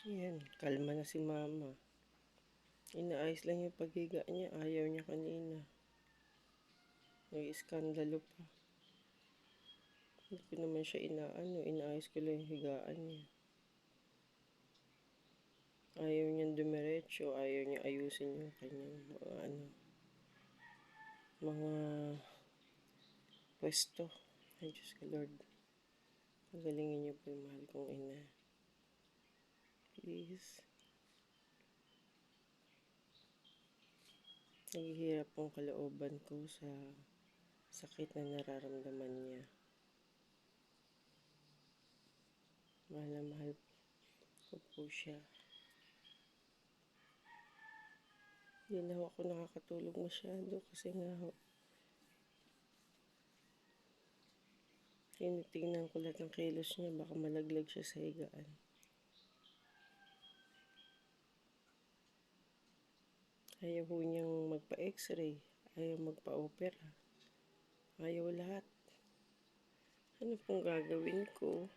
Ayan, kalma na si mama. Inaayos lang yung paghiga niya. Ayaw niya kanina. May iskandalo pa. Hindi ko naman siya inaayos ko lang yung higaan niya. Ayaw niyang dumiretso. Ayaw niya ayusin yung kanyang mga pwesto. Ay, Diyos ko Lord. Pagalingin niyo po yung mahal kong ina. Please. Naghihirap ang kalooban ko sa sakit na nararamdaman niya. Mahal na mahal ko po siya. Hindi na ako nakakatulog masyado kasi nga tinitingnan ko lahat ng kilos niya. Baka malaglag siya sa higaan. Ayaw po niyang magpa-x-ray. Ayaw magpa-opera. Ayaw lahat. Ano pong gagawin ko?